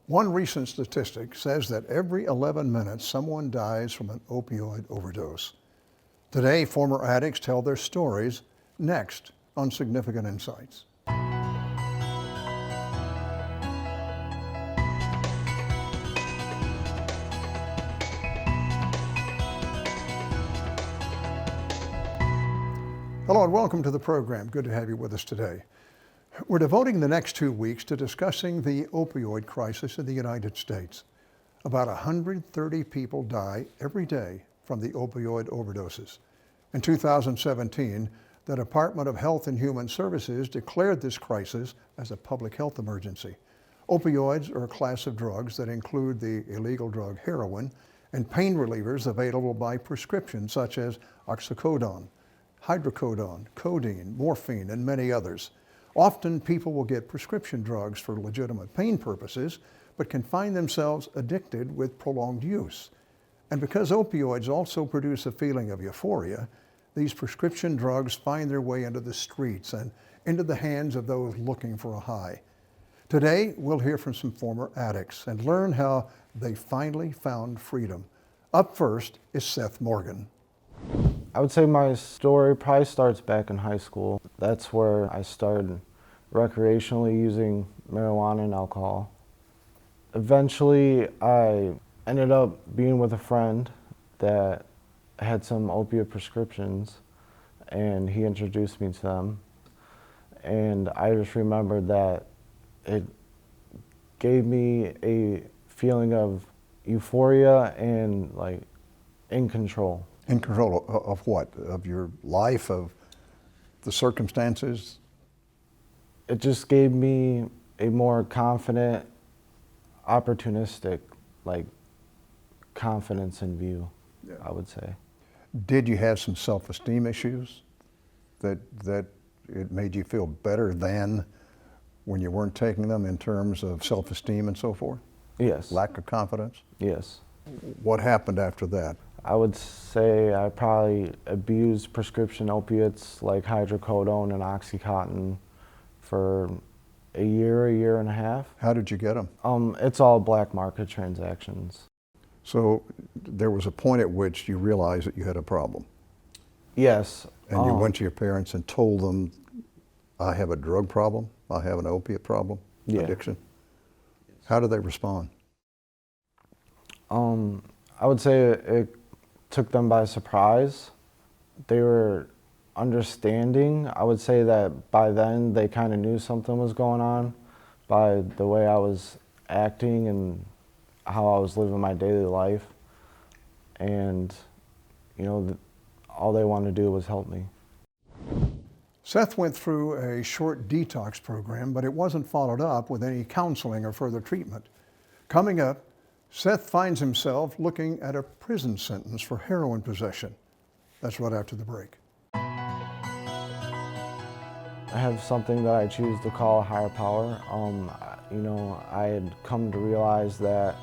One recent statistic says that every 11 minutes someone dies from an opioid overdose. Today, former addicts tell their stories next on Significant Insights. Hello and welcome to the program. Good to have you with us today. We're devoting the next 2 weeks to discussing the opioid crisis in the United States. About 130 people die every day from the opioid overdoses. In 2017, the Department of Health and Human Services declared this crisis as a public health emergency. Opioids are a class of drugs that include the illegal drug heroin and pain relievers available by prescription such as oxycodone, hydrocodone, codeine, morphine, and many others. Often people will get prescription drugs for legitimate pain purposes, but can find themselves addicted with prolonged use. And because opioids also produce a feeling of euphoria, these prescription drugs find their way into the streets and into the hands of those looking for a high. Today, we'll hear from some former addicts and learn how they finally found freedom. Up first is Seth Morgan. I would say my story probably starts back in high school. That's where I started recreationally using marijuana and alcohol. Eventually, I ended up being with a friend that had some opiate prescriptions, and he introduced me to them. And I just remembered that it gave me a feeling of euphoria and like in control. In control of what? Of your life, of the circumstances? It just gave me a more confident, opportunistic, like confidence in view, yeah. I would say. Did you have some self-esteem issues that it made you feel better than when you weren't taking them in terms of self-esteem and so forth? Yes. Lack of confidence? Yes. What happened after that? I would say I probably abused prescription opiates like hydrocodone and oxycontin for a year and a half. How did you get them? It's all black market transactions. So there was a point at which you realized that you had a problem. Yes. And you went to your parents and told them, I have a drug problem, I have an opiate problem, yeah. Addiction. How did they respond? I would say it took them by surprise. They were understanding. I would say that by then they kind of knew something was going on by the way I was acting and how I was living my daily life. And, you know, all they wanted to do was help me. Seth went through a short detox program, but it wasn't followed up with any counseling or further treatment. Coming up, Seth finds himself looking at a prison sentence for heroin possession. That's right after the break. I have something that I choose to call a higher power. You know, I had come to realize that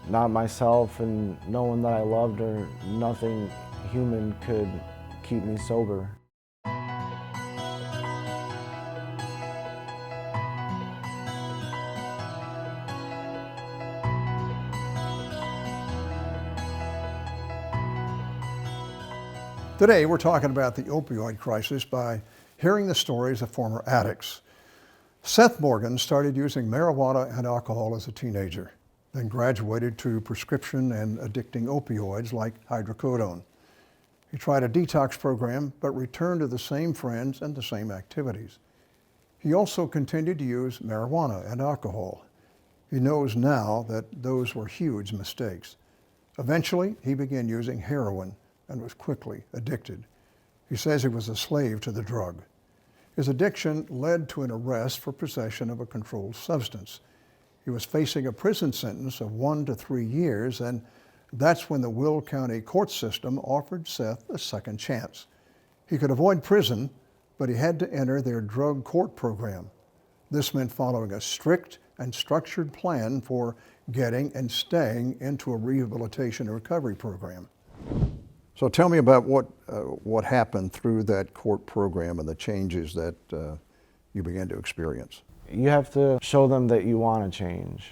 not myself and no one that I loved or nothing human could keep me sober. Today, we're talking about the opioid crisis by hearing the stories of former addicts. Seth Morgan started using marijuana and alcohol as a teenager, then graduated to prescription and addicting opioids like hydrocodone. He tried a detox program, but returned to the same friends and the same activities. He also continued to use marijuana and alcohol. He knows now that those were huge mistakes. Eventually, he began using heroin and was quickly addicted. He says he was a slave to the drug. His addiction led to an arrest for possession of a controlled substance. He was facing a prison sentence of 1 to 3 years, and that's when the Will County court system offered Seth a second chance. He could avoid prison, but he had to enter their drug court program. This meant following a strict and structured plan for getting and staying into a rehabilitation and recovery program. So tell me about what happened through that court program and the changes that you began to experience. You have to show them that you want to change.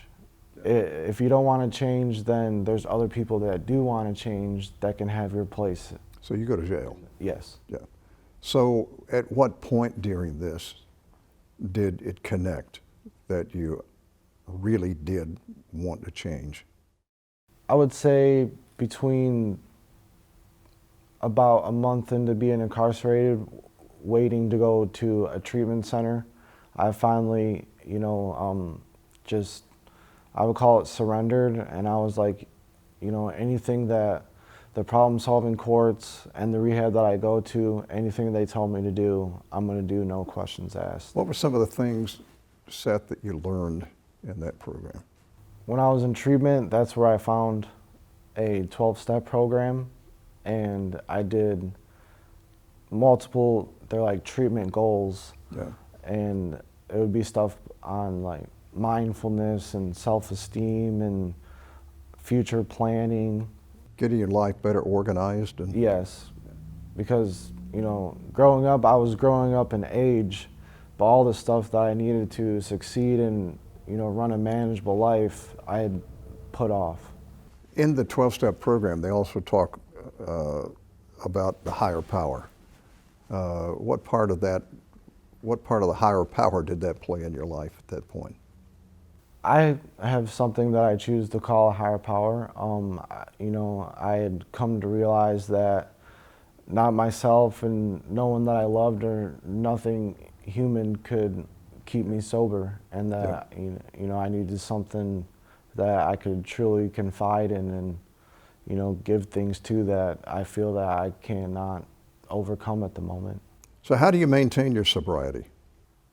If you don't want to change, then there's other people that do want to change that can have your place. So you go to jail? Yes. Yeah. So at what point during this did it connect that you really did want to change? I would say between about a month into being incarcerated, waiting to go to a treatment center, I finally, just, I would call it surrendered, and I was like, anything that the problem-solving courts and the rehab that I go to, anything they tell me to do, I'm going to do, no questions asked. What were some of the things, Seth, that you learned in that program? When I was in treatment, that's where I found a 12-step program, and I did multiple, they're like treatment goals. Yeah. And it would be stuff on like mindfulness and self-esteem and future planning. Getting your life better organized? And Yes, because growing up, I was growing up in age, but all the stuff that I needed to succeed and run a manageable life, I had put off. In the 12-step program, they also talk about the higher power. What part of the higher power did that play in your life at that point? I have something that I choose to call a higher power. I had come to realize that not myself and no one that I loved or nothing human could keep me sober, and that I needed something that I could truly confide in and give things to that I feel that I cannot overcome at the moment. So how do you maintain your sobriety?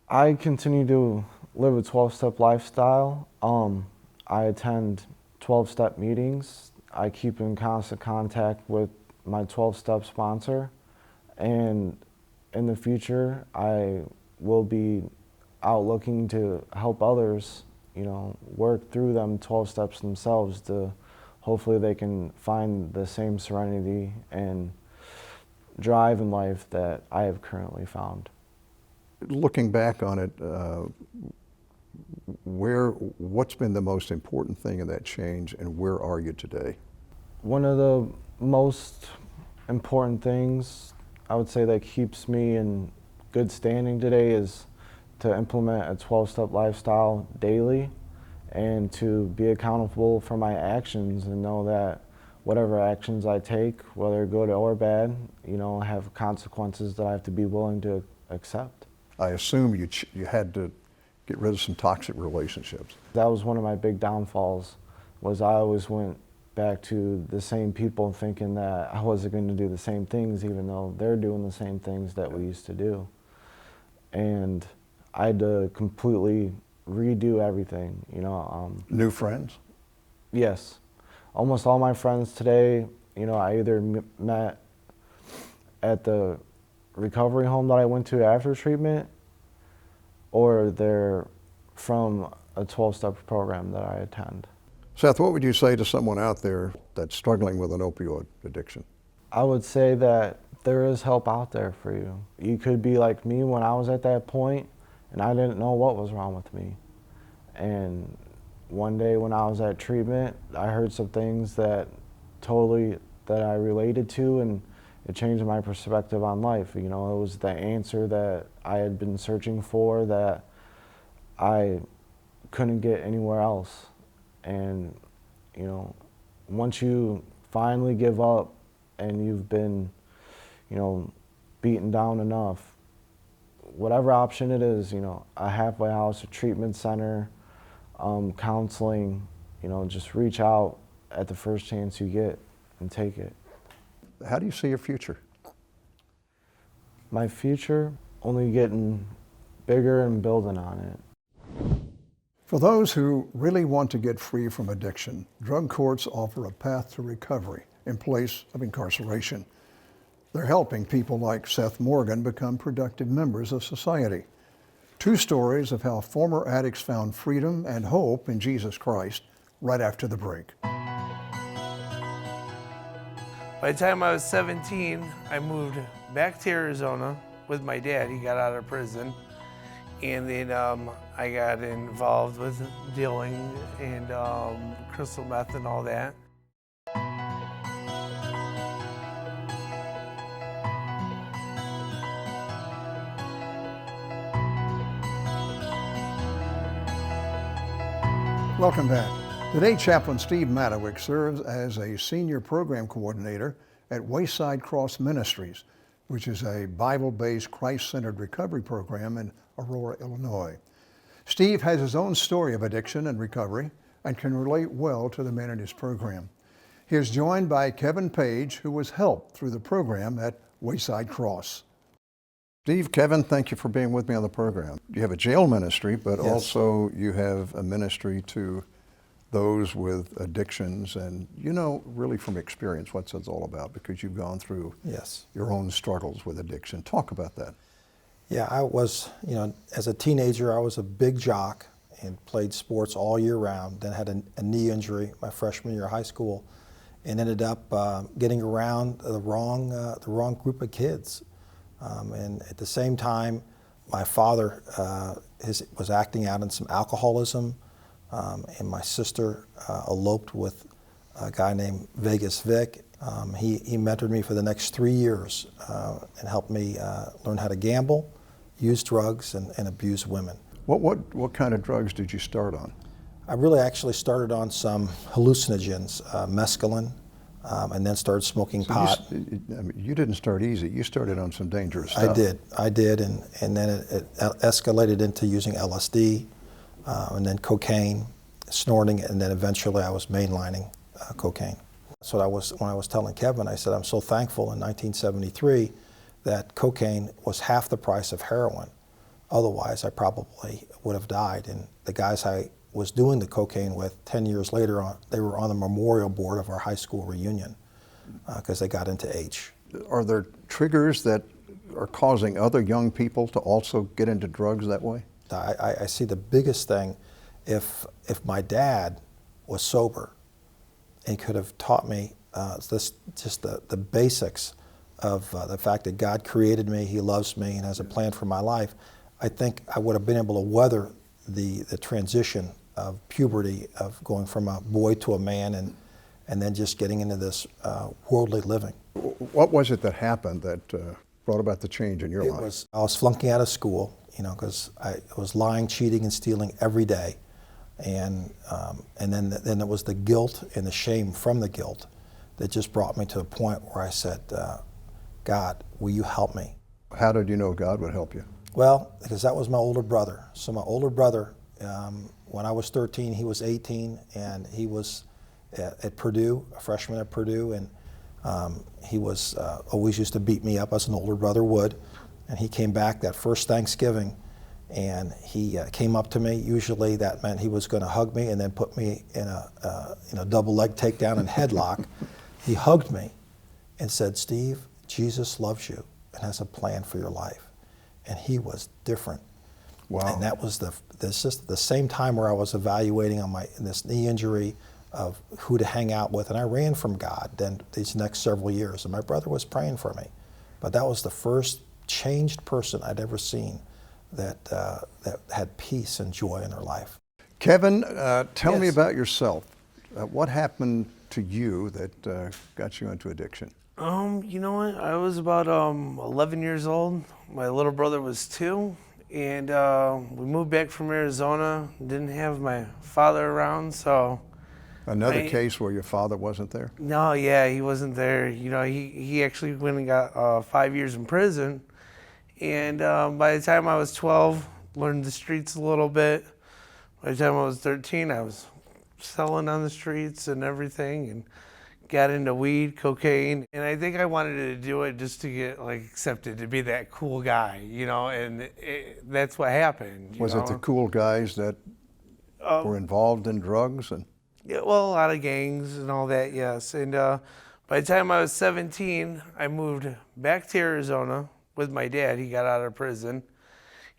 I continue to live a 12-step lifestyle. I attend 12-step meetings. I keep in constant contact with my 12-step sponsor, and in the future I will be out looking to help others work through them 12 steps themselves, to hopefully they can find the same serenity and drive in life that I have currently found. Looking back on it, what's been the most important thing in that change, and where are you today? One of the most important things I would say that keeps me in good standing today is to implement a 12-step lifestyle daily, and to be accountable for my actions and know that whatever actions I take, whether good or bad, have consequences that I have to be willing to accept. I assume you had to get rid of some toxic relationships. That was one of my big downfalls, was I always went back to the same people thinking that I wasn't going to do the same things, even though they're doing the same things that we used to do. And I had to completely redo everything, New friends? Yes. Almost all my friends today, I either met at the recovery home that I went to after treatment, or they're from a 12-step program that I attend. Seth, what would you say to someone out there that's struggling with an opioid addiction? I would say that there is help out there for you. You could be like me when I was at that point, and I didn't know what was wrong with me. And one day when I was at treatment, I heard some things that I related to, and it changed my perspective on life. It was the answer that I had been searching for that I couldn't get anywhere else. And, once you finally give up and you've been, beaten down enough, whatever option it is, a halfway house, a treatment center, counseling, just reach out at the first chance you get and take it. How do you see your future? My future, only getting bigger and building on it. For those who really want to get free from addiction, drug courts offer a path to recovery in place of incarceration. They're helping people like Seth Morgan become productive members of society. 2 stories of how former addicts found freedom and hope in Jesus Christ right after the break. By the time I was 17, I moved back to Arizona with my dad. He got out of prison. And then I got involved with dealing and crystal meth and all that. Welcome back. Today, Chaplain Steve Matowick serves as a senior program coordinator at Wayside Cross Ministries, which is a Bible-based, Christ-centered recovery program in Aurora, Illinois. Steve has his own story of addiction and recovery and can relate well to the men in his program. He is joined by Kevin Page, who was helped through the program at Wayside Cross. Steve, Kevin, thank you for being with me on the program. You have a jail ministry, but Yes. also you have a ministry to those with addictions, and you know really from experience what it's all about because you've gone through Yes. your own struggles with addiction. Talk about that. Yeah, I was, as a teenager, I was a big jock and played sports all year round. Then had a knee injury my freshman year of high school, and ended up getting around the wrong group of kids. And at the same time, my father was acting out in some alcoholism, and my sister eloped with a guy named Vegas Vic. He mentored me for the next 3 years and helped me learn how to gamble, use drugs, and abuse women. What kind of drugs did you start on? I really actually started on some hallucinogens, mescaline, and then started smoking pot. You didn't start easy. You started on some dangerous stuff. I did, and then it escalated into using LSD, and then cocaine, snorting, and then eventually I was mainlining cocaine. So when I was telling Kevin, I said, I'm so thankful in 1973 that cocaine was half the price of heroin. Otherwise, I probably would have died. And the guys I was doing the cocaine with 10 years later, they were on the memorial board of our high school reunion because they got into H. Are there triggers that are causing other young people to also get into drugs that way? I see the biggest thing, if my dad was sober and could have taught me the basics of the fact that God created me, He loves me, and has a plan for my life, I think I would have been able to weather the transition of puberty, of going from a boy to a man, and then just getting into this worldly living. What was it that happened that brought about the change in your life? I was flunking out of school, because I was lying, cheating, and stealing every day, and then it was the guilt and the shame from the guilt that just brought me to a point where I said, God, will you help me? How did you know God would help you? Well, because that was my older brother. So my older brother, when I was 13, he was 18, and he was at Purdue, a freshman at Purdue, and he was always used to beat me up as an older brother would. And he came back that first Thanksgiving, and he came up to me. Usually that meant he was going to hug me and then put me in a double leg takedown and headlock. He hugged me and said, Steve, Jesus loves you and has a plan for your life. And he was different. Wow. And that was the same time where I was evaluating on this knee injury of who to hang out with. And I ran from God then these next several years. And my brother was praying for me. But that was the first changed person I'd ever seen that had peace and joy in their life. Kevin, tell me Yes. about yourself. What happened to you that got you into addiction? You know what? I was about 11 years old. My little brother was 2, and we moved back from Arizona. Didn't have my father around, so. Another case where your father wasn't there? No, yeah, he wasn't there. He actually went and got 5 years in prison. And by the time I was 12, learned the streets a little bit. By the time I was 13, I was selling on the streets and everything, and got into weed, cocaine. And I think I wanted to do it just to get accepted, to be that cool guy, and that's what happened. Was it the cool guys that were involved in drugs? Yeah, well, a lot of gangs and all that, yes. And by the time I was 17, I moved back to Arizona with my dad. He got out of prison.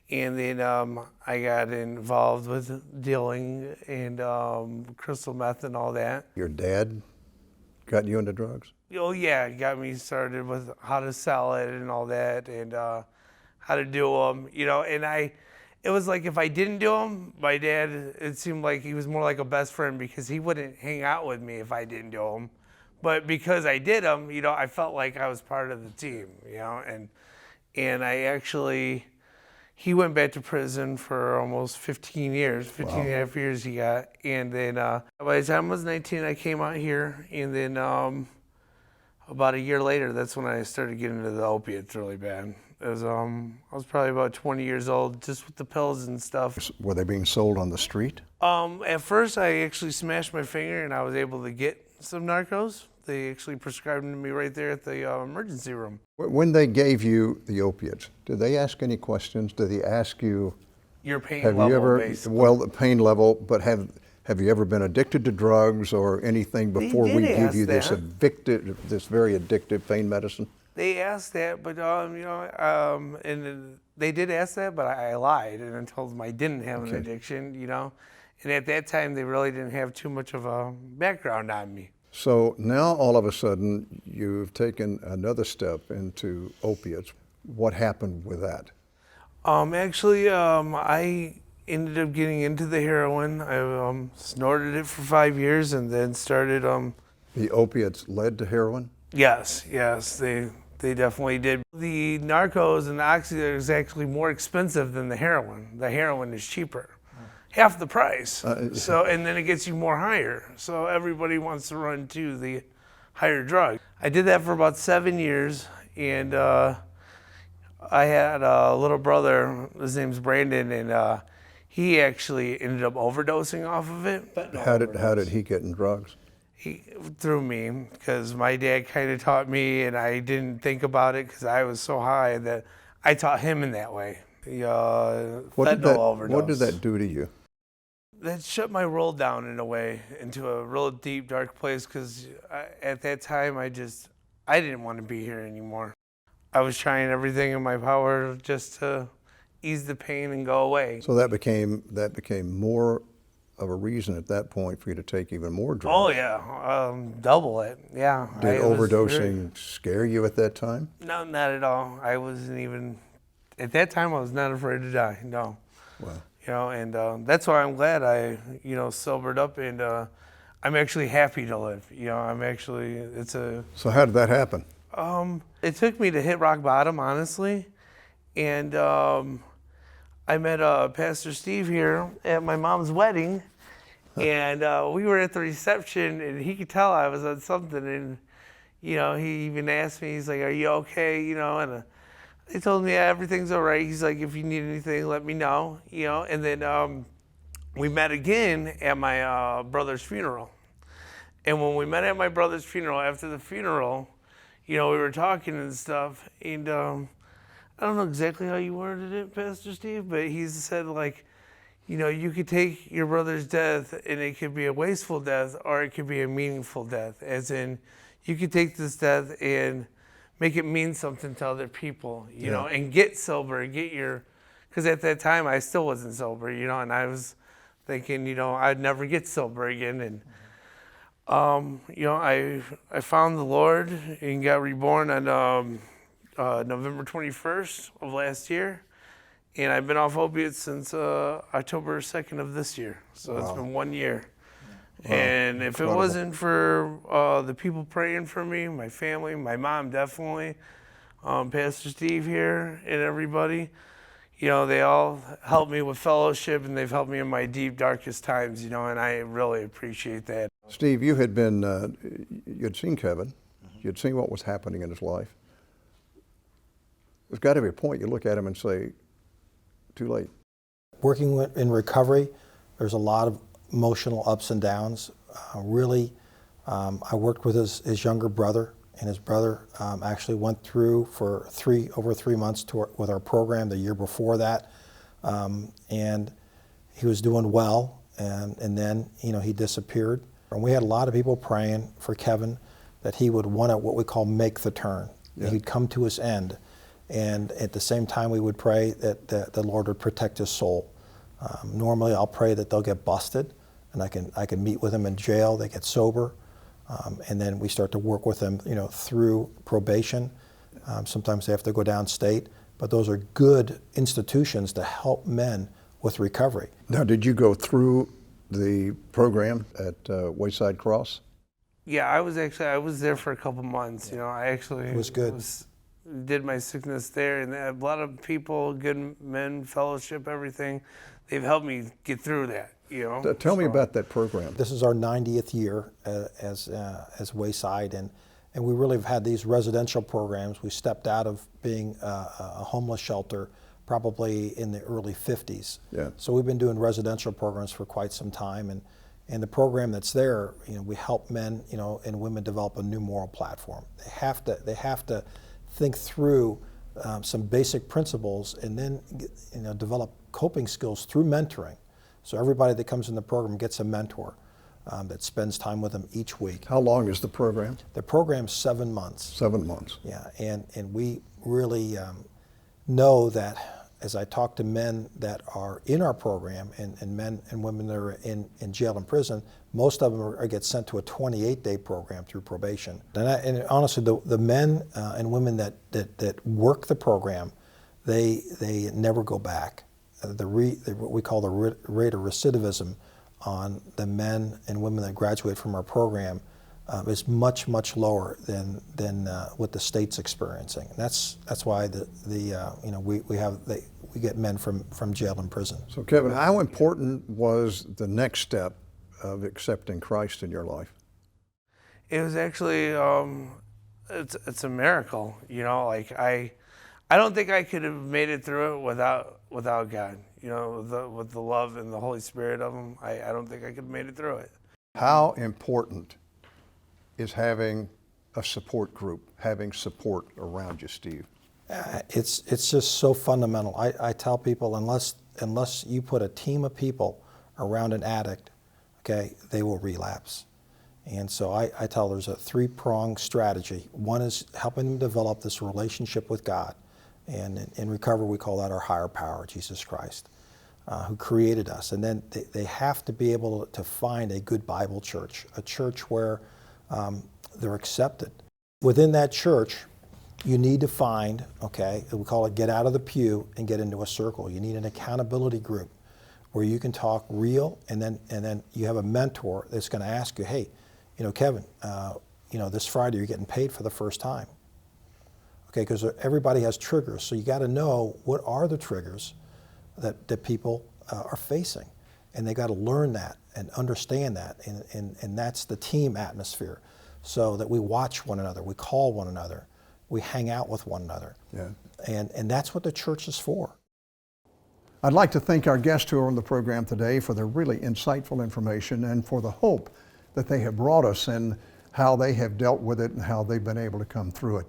And then I got involved with dealing and crystal meth and all that. Your dad got you into drugs? Oh, yeah, it got me started with how to sell it and all that, and how to do them, and It was like if I didn't do them, my dad, it seemed like he was more like a best friend because he wouldn't hang out with me if I didn't do them. But because I did them, I felt like I was part of the team, and I actually, he went back to prison for almost 15 years, 15 and a half years he got. And then by the time I was 19, I came out here, and then about a year later, that's when I started getting into the opiates really bad. I was probably about 20 years old, just with the pills and stuff. Were they being sold on the street? At first, I actually smashed my finger, and I was able to get some narcos. They actually prescribed them to me right there at the emergency room. When they gave you the opiates, did they ask any questions? Did they ask you, Your pain have level, you ever, basically. well, the pain level, but have you ever been addicted to drugs or anything before we did give ask you this that. this very addictive pain medicine? They asked that, but and they did ask that, but I lied and I told them I didn't have an addiction, And at that time, they really didn't have too much of a background on me. So now all of a sudden you've taken another step into opiates. What happened with that? Actually, I ended up getting into the heroin. I snorted it for 5 years and then started. The opiates led to heroin? Yes, they definitely did. The narcos and the oxy is actually more expensive than the heroin. The heroin is cheaper, half the price. And then it gets you more higher. So everybody wants to run to the higher drug. I did that for about 7 years, and I had a little brother. His name's Brandon, and he actually ended up overdosing off of it. How did he get in drugs? Through me, because my dad kind of taught me, and I didn't think about it because I was so high that I taught him in that way. Fentanyl overdose. What did that do to you? That shut my world down in a way, into a real deep, dark place, because at that time I didn't want to be here anymore. I was trying everything in my power just to ease the pain and go away. So that became more of a reason at that point for you to take even more drugs. Oh yeah, double it. Yeah. Did overdosing scare you at that time? No, not at all. I wasn't even, at that time I was not afraid to die, no. Wow. And that's why I'm glad I, sobered up, and I'm actually happy to live. So how did that happen? It took me to hit rock bottom, honestly. And I met Pastor Steve here at my mom's wedding, and we were at the reception, and he could tell I was on something, and he even asked me, he's like, "Are you okay?" And I told him, "Yeah, everything's all right." He's like, "If you need anything, let me know." And then we met again at my brother's funeral. And when we met at my brother's funeral, after the funeral, we were talking and stuff, and I don't know exactly how you worded it, Pastor Steve, but he said, you could take your brother's death and it could be a wasteful death, or it could be a meaningful death, as in you could take this death and make it mean something to other people, and get sober and because at that time I still wasn't sober, and I was thinking, I'd never get sober again. And, I found the Lord and got reborn on November 21st of last year. And I've been off opiates since October 2nd of this year. So It's been 1 year. Wow. And if Incredible. It wasn't for the people praying for me, my family, my mom definitely, Pastor Steve here and everybody, they all helped me with fellowship, and they've helped me in my deep, darkest times, and I really appreciate that. Steve, you had you'd seen Kevin, you'd seen what was happening in his life. There's got to be a point you look at him and say, too late. Working in recovery, there's a lot of emotional ups and downs. I worked with his younger brother, and his brother actually went through for over 3 months with our program the year before that, and he was doing well, and then he disappeared. And we had a lot of people praying for Kevin that he would want to, what we call, make the turn. Yeah. He'd come to his end. And at the same time, we would pray that the Lord would protect his soul. Normally, I'll pray that they'll get busted, and I can meet with them in jail. They get sober, and then we start to work with them, through probation. Sometimes they have to go downstate, but those are good institutions to help men with recovery. Now, did you go through the program at Wayside Cross? Yeah, I was there for a couple months. You know, I actually It was good. Did my sickness there, and a lot of people, good men, fellowship, everything. They've helped me get through that. You know. Tell me about that program. This is our 90th year as Wayside, and we really have had these residential programs. We stepped out of being a homeless shelter probably in the early 50s. Yeah. So we've been doing residential programs for quite some time, and the program that's there, you know, we help men, you know, and women develop a new moral platform. They have to think through some basic principles, and then, you know, develop coping skills through mentoring. So everybody that comes in the program gets a mentor that spends time with them each week. How long is the program? The program's 7 months. 7 months. Yeah, and we really know that as I talk to men that are in our program, and men and women that are in jail and prison, most of them get sent to a 28-day program through probation. And honestly, the men and women that work the program, they never go back. What we call the rate of recidivism on the men and women that graduate from our program is much lower than what the state's experiencing. And that's why you know, we get men from jail and prison. So Kevin, how important was the next step of accepting Christ in your life? It was actually it's a miracle. You know, like I don't think I could have made it through it without God. You know, with the love and the Holy Spirit of Him, I don't think I could have made it through it. How important is having a support group, having support around you, Steve? It's just so fundamental. I tell people, unless you put a team of people around an addict, okay, they will relapse. And so I tell there's a three-pronged strategy. One is helping them develop this relationship with God. And in recovery, we call that our higher power, Jesus Christ, who created us. And then they have to be able to find a good Bible church, a church where they're accepted. Within that church, you need to find, okay, we call it get out of the pew and get into a circle. You need an accountability group where you can talk real, and then you have a mentor that's going to ask you, hey, you know, Kevin, you know, this Friday you're getting paid for the first time. Okay, because everybody has triggers, so you got to know what are the triggers that people are facing, and they got to learn that and understand that, and that's the team atmosphere, so that we watch one another, we call one another, we hang out with one another, Yeah. and that's what the church is for. I'd like to thank our guests who are on the program today for their really insightful information and for the hope that they have brought us and how they have dealt with it and how they've been able to come through it.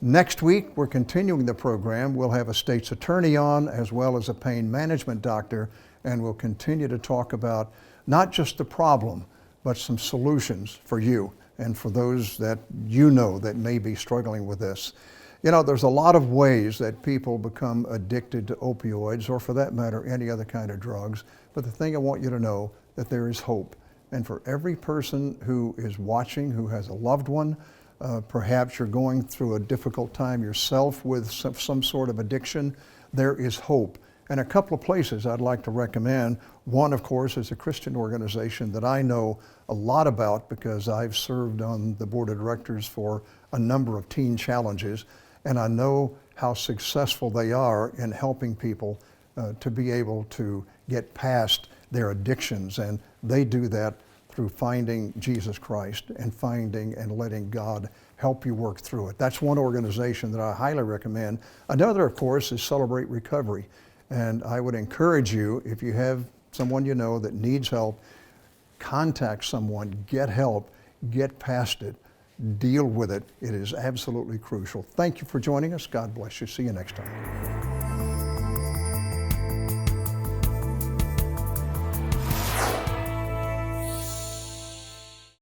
Next week, we're continuing the program. We'll have a state's attorney on as well as a pain management doctor, and we'll continue to talk about not just the problem, but some solutions for you and for those that you know that may be struggling with this. You know, there's a lot of ways that people become addicted to opioids, or for that matter, any other kind of drugs. But the thing I want you to know, that there is hope. And for every person who is watching, who has a loved one, perhaps you're going through a difficult time yourself with some sort of addiction, there is hope. And a couple of places I'd like to recommend. One, of course, is a Christian organization that I know a lot about because I've served on the board of directors for a number of teen challenges, and I know how successful they are in helping people to be able to get past their addictions, and they do that through finding Jesus Christ and finding and letting God help you work through it. That's one organization that I highly recommend. Another, of course, is Celebrate Recovery. And I would encourage you, if you have someone you know that needs help, contact someone, get help, get past it, deal with it. It is absolutely crucial. Thank you for joining us. God bless you. See you next time.